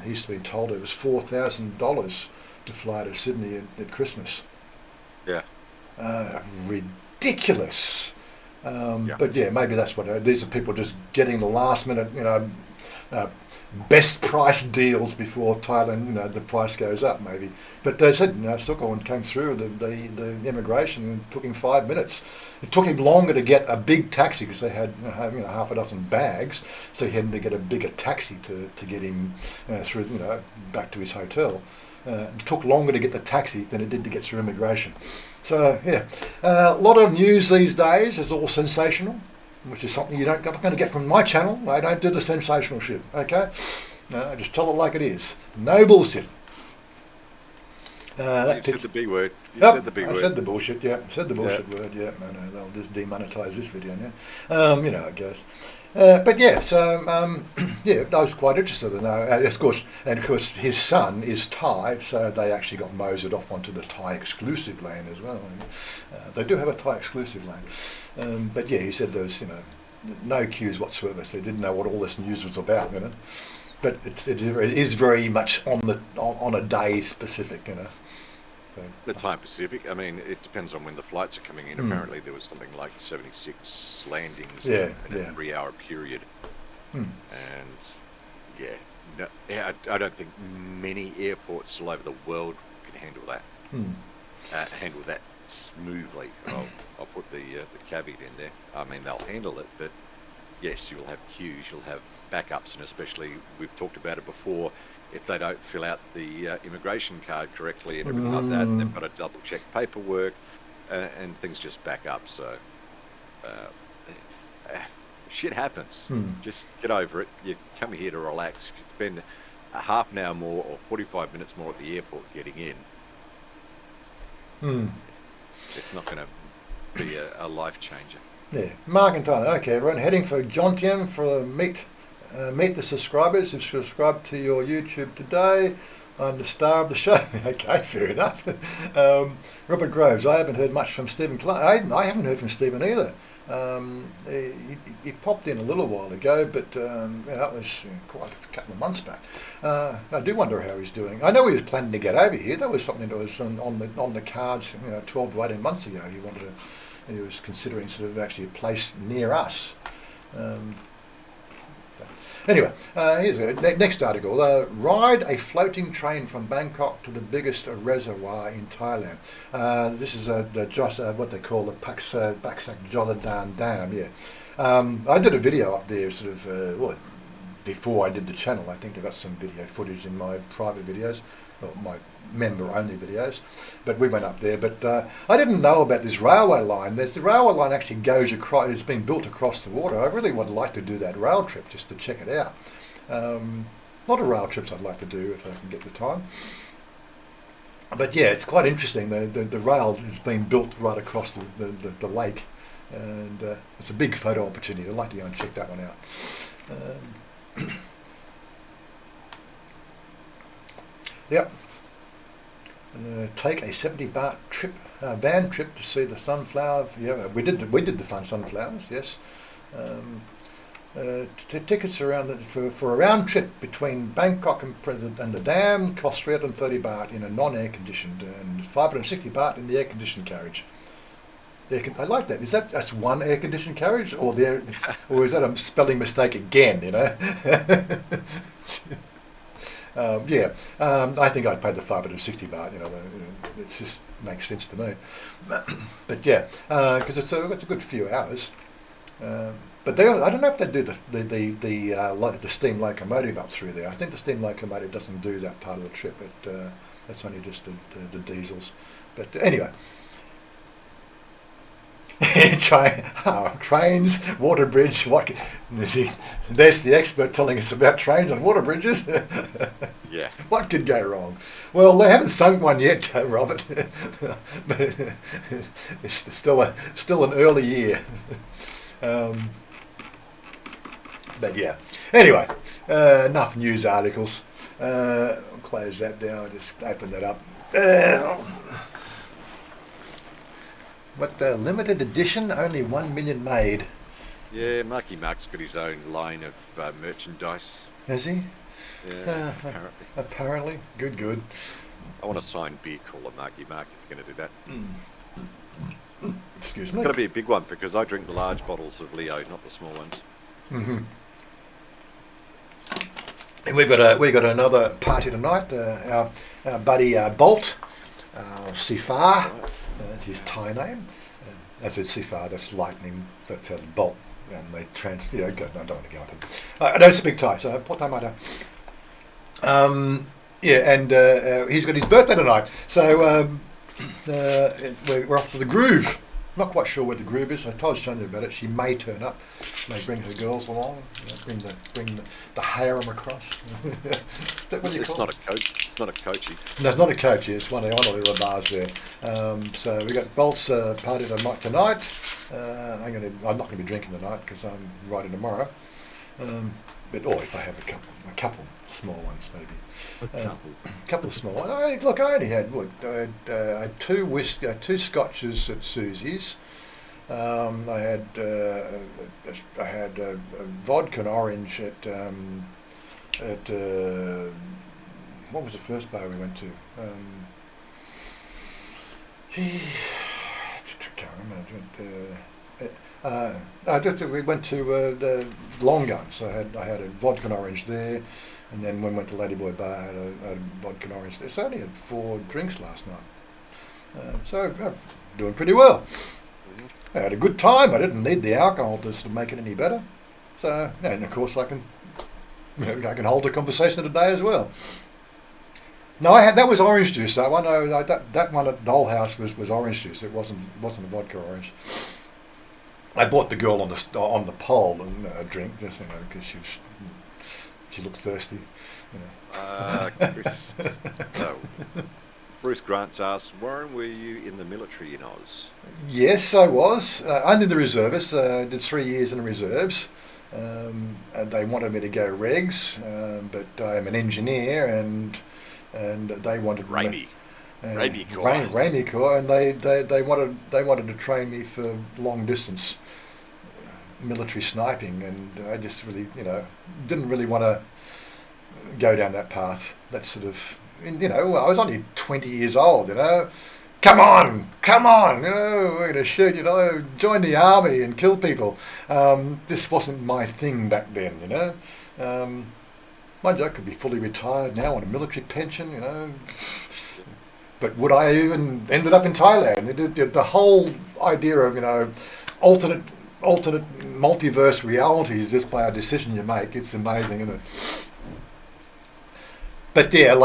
he's been told it was $4,000 to fly to Sydney at Christmas. Yeah. Ridiculous. But yeah, maybe that's what these are, people just getting the last minute, best price deals before Thailand, the price goes up maybe. But they said, Stockholm came through the immigration, and it took him 5 minutes. It took him longer to get a big taxi because they had half a dozen bags, so he had to get a bigger taxi to get him through, back to his hotel. It took longer to get the taxi than it did to get through immigration. So yeah, a lot of news these days is all sensational, which is something you're not going to get from my channel. I don't do the sensational shit, okay? No, I just tell it like it is. No bullshit. You said the B word. Said the B word. I said the bullshit, yeah. Said the bullshit word, yeah. I know, they'll just demonetize this video now. It goes. But yeah, so yeah, I was quite interested to know. Of course, his son is Thai, so they actually got moseyed off onto the Thai exclusive lane as well. They do have a Thai exclusive lane, but yeah, he said there was no queues whatsoever, so he didn't know what all this news was about, But it is very much on a day specific, So, the time Pacific. I mean, it depends on when the flights are coming in. Apparently, there was something like 76 landings in a 3-hour period. And I don't think many airports all over the world can handle that. Handle that smoothly. I'll put the caveat in there. I mean, they'll handle it, but yes, you'll have queues, you'll have backups, and especially, we've talked about it before, if they don't fill out the immigration card correctly and everything like that, they've got to double check paperwork, and things just back up. So shit happens. Just get over it. You come here to relax. If you spend a half an hour more or 45 minutes more at the airport getting in, it's not going to be a life changer. Yeah, Mark and Tyler. Okay, everyone, heading for Jontium for meet the subscribers who've subscribed to your YouTube today. I'm the star of the show. Okay, fair enough. Robert Groves. I haven't heard much from Stephen Clark. I haven't heard from Stephen either. He popped in a little while ago, but that was quite a couple of months back. I do wonder how he's doing. I know he was planning to get over here. That was something that was on the cards 12 to 18 months ago. He was considering sort of actually a place near us. Anyway, here's the next article. Ride a floating train from Bangkok to the biggest reservoir in Thailand. This is what they call the Baksak Joladan Dam. Yeah, I did a video up there, sort of before I did the channel. I think I got some video footage in my private videos, or my member-only videos, but we went up there. But I didn't know about this railway line. The railway line actually goes across. It's been built across the water. I really would like to do that rail trip just to check it out. A lot of rail trips I'd like to do if I can get the time. But yeah, it's quite interesting. The rail has been built right across the lake, and it's a big photo opportunity. I'd like to go and check that one out. Yep. Take a 70 baht trip, van trip to see the sunflower. Yeah, we did the fun sunflowers. Yes. Tickets around for a round trip between Bangkok and the dam cost 330 baht in a non-air conditioned and 560 baht in the air conditioned carriage. I like that. That's one air conditioned carriage, or or is that a spelling mistake again? You know. I think I'd pay the 560 baht. You know, it just makes sense to me. But yeah, because it's a good few hours. But I don't know if they do the steam locomotive up through there. I think the steam locomotive doesn't do that part of the trip. That's only just the diesels. But anyway. Trains, water bridge. There's the expert telling us about trains and water bridges. Yeah. What could go wrong? Well, they haven't sunk one yet, Robert. But it's still an early year. But yeah. Anyway, enough news articles. I'll close that down. I'll just open that up. What limited edition? Only 1 million made. Yeah, Marky Mark's got his own line of merchandise. Has he? Yeah, Apparently. Good. I want to sign beer cooler Marky Mark if you're going to do that. Excuse It's me. got to be a big one because I drink the large bottles of Leo, not the small ones. Mm-hmm. And we've got another party tonight. Our buddy Bolt, Sifar. That's his Thai name. As it's Sifar, that's lightning. That's how Bolt. And they I don't want to go into. I don't speak Thai, so what time I do? He's got his birthday tonight, so we're off to the Groove. Not quite sure where the Groove is. I told Chanya about it. She may turn up. May bring her girls along. Bring the harem across. Is that what you call it? It's not a coachy. No, it's not a coach. It's one of the other bars there. So we got Bolt's party tonight. I'm not going to be drinking tonight because I'm riding tomorrow. Or if I have a couple small ones maybe. A couple of small ones. I only had I had two scotches at Susie's. I had a vodka and orange at what was the first bar we went to? Can't remember. We went to the Long Gun, so I had a vodka and orange there, and then when we went to Ladyboy Bar, I had a vodka and orange there. So I only had 4 drinks last night. So I'm doing pretty well. I had a good time. I didn't need the alcohol to sort of make it any better. So, and of course I can hold a conversation today as well. No, that was orange juice. That one, that one at the whole house was orange juice. It wasn't a vodka orange. I bought the girl on the pole a drink, just because she looks thirsty. Chris, so, Bruce Grant's asked, Warren, were you in the military in Oz? Yes, I was. Only the reservists. I did 3 years in the reserves. And they wanted me to go regs, but I am an engineer, and they wanted Raimi Corps, and they wanted to train me for long distance military sniping, and I just really didn't really want to go down that path. That sort of I was only 20 years old. Come on, we're going to shoot, join the army and kill people. This wasn't my thing back then, Mind you, I could be fully retired now on a military pension, But would I even ended up in Thailand? The whole idea of, alternate multiverse realities just by a decision you make, it's amazing, isn't it? But yeah,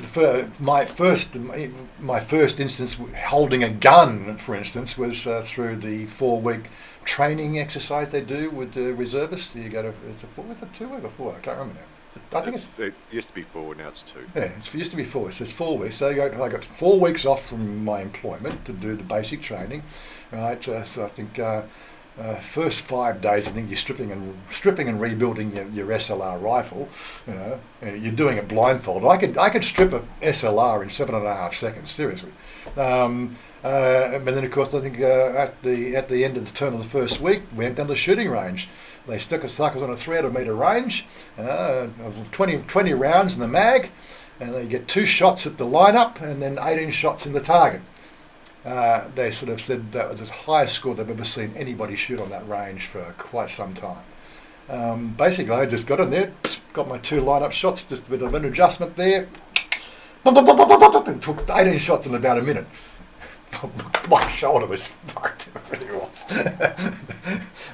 for my first instance holding a gun, for instance, was through the 4-week training exercise they do with the reservists. You go to it's a 2 week or 4? I can't remember now. I think it used to be 4, now it's 2. Yeah, it used to be 4. So it's 4 weeks. So I got 4 weeks off from my employment to do the basic training, right? So I think first 5 days, I think you're stripping and rebuilding your SLR rifle. You know, you're doing it blindfold. I could strip a SLR in 7.5 seconds, seriously. And then of course I think at the end of the turn of the first week, we went down to the shooting range. They stuck us suckers on a 300-metre range, 20 rounds in the mag, and they get 2 shots at the lineup and then 18 shots in the target. They sort of said that was the highest score they've ever seen anybody shoot on that range for quite some time. Basically, I just got in there, got my 2 lineup shots, just a bit of an adjustment there, and took 18 shots in about a minute. My shoulder was fucked, it really was.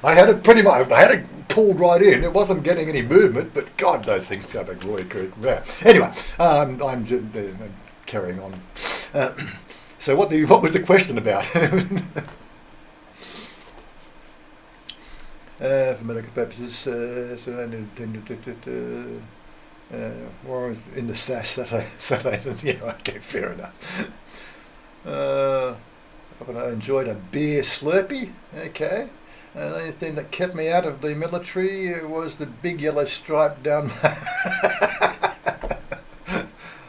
I had it pulled right in. It wasn't getting any movement, but God, those things go back really quick. Yeah. Anyway, I'm just carrying on. So what was the question about? For medical purposes, or in the Saturday. Yeah, okay, fair enough. I enjoyed a beer Slurpee. Okay. The only thing that kept me out of the military was the big yellow stripe down.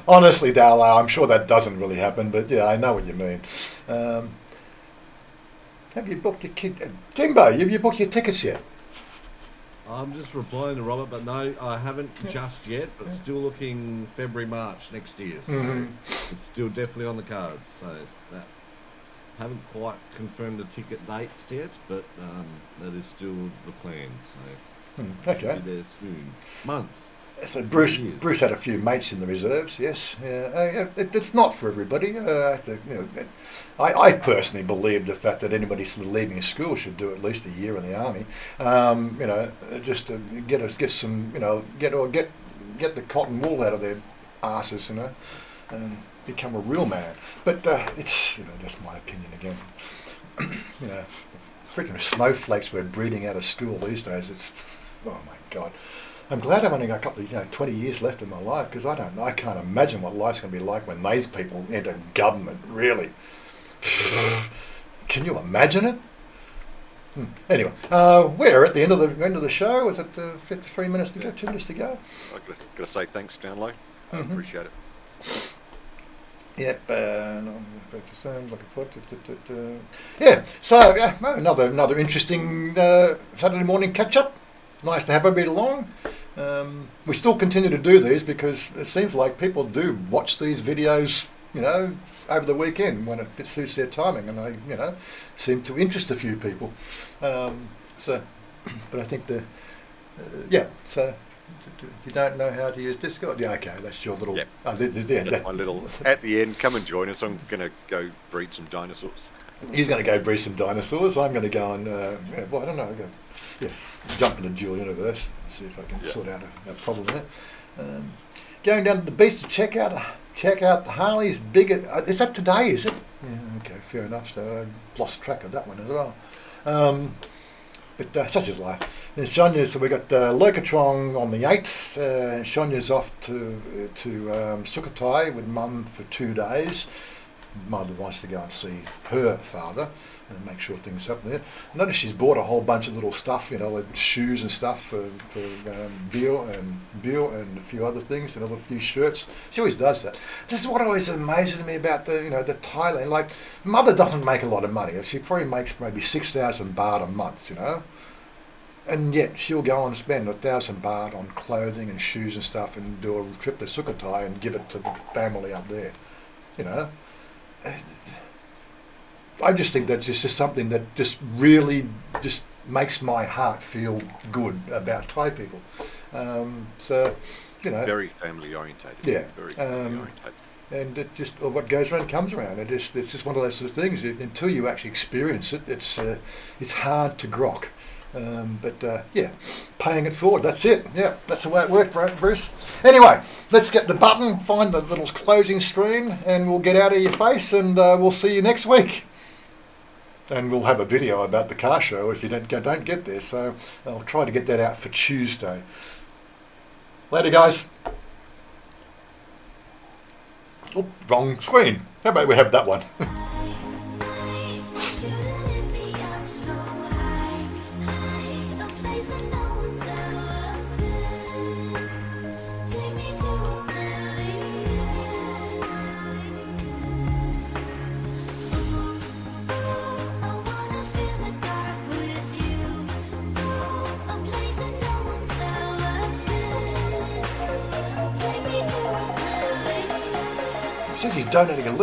Honestly, Dale, I'm sure that doesn't really happen, but yeah, I know what you mean. Have you booked your Timbo, have you booked your tickets yet? I'm just replying to Robert, but no, I haven't just yet, but still looking February, March next year. So it's still definitely on the cards. So that haven't quite confirmed the ticket dates yet, but that is still the plan. So okay. Should be there soon. Months. So Bruce had a few mates in the reserves. Yes, it's not for everybody. I personally believe the fact that anybody sort of leaving school should do at least a year in the army. Just to get the cotton wool out of their asses, and become a real man. But it's just my opinion again. Freaking snowflakes we're breeding out of school these days. It's oh my God. I'm glad I've only got a couple of 20 years left in my life, because I can't imagine what life's going to be like when these people enter government. Really, can you imagine it? Anyway, we're at the end of the show. Is it 53 minutes to go? 2 minutes to go. I've got to say thanks, Download. I appreciate it. Yep. Looking forward to. Yeah. So another interesting Saturday morning catch up. Nice to have a bit along. We still continue to do these because it seems like people do watch these videos, over the weekend when it suits their timing, and they, seem to interest a few people. But I think so you don't know how to use Discord? Yeah, okay, that's your little. Yep. That's my little. At the end, come and join us. I'm going to go breed some dinosaurs. He's going to go breed some dinosaurs. I'm going to go and I don't know. Jump into Dual Universe, see if I can sort out a problem there. Going down to the beach to check out the Harley's bigger. Is that today? Is it? Yeah. Okay. Fair enough. So I lost track of that one as well. But such is life. In Chanya, so we got Lokachong on the 8th. Chanya's off to Sukhothai with Mum for 2 days. Mother wants to go and see her father and make sure things happen there. I noticed she's bought a whole bunch of little stuff, like shoes and stuff for Bill and a few other things, a few shirts. She always does that. This is what always amazes me about the Thailand. Like, Mother doesn't make a lot of money. She probably makes maybe 6,000 baht a month, and yet she'll go and spend 1,000 baht on clothing and shoes and stuff and do a trip to Sukhothai and give it to the family up there, I just think that's just something that just really just makes my heart feel good about Thai people. Very family orientated. Yeah. Very family orientated. And it just what goes around comes around. It's just one of those sort of things. Until you actually experience it, it's hard to grok. Paying it forward. That's it. Yeah, that's the way it worked, Bruce. Anyway, let's get the button, find the little closing screen, and we'll get out of your face, and we'll see you next week. And we'll have a video about the car show if you don't get there. So I'll try to get that out for Tuesday. Later, guys. Oh, wrong screen. How about we have that one? Says he's donating a leaf.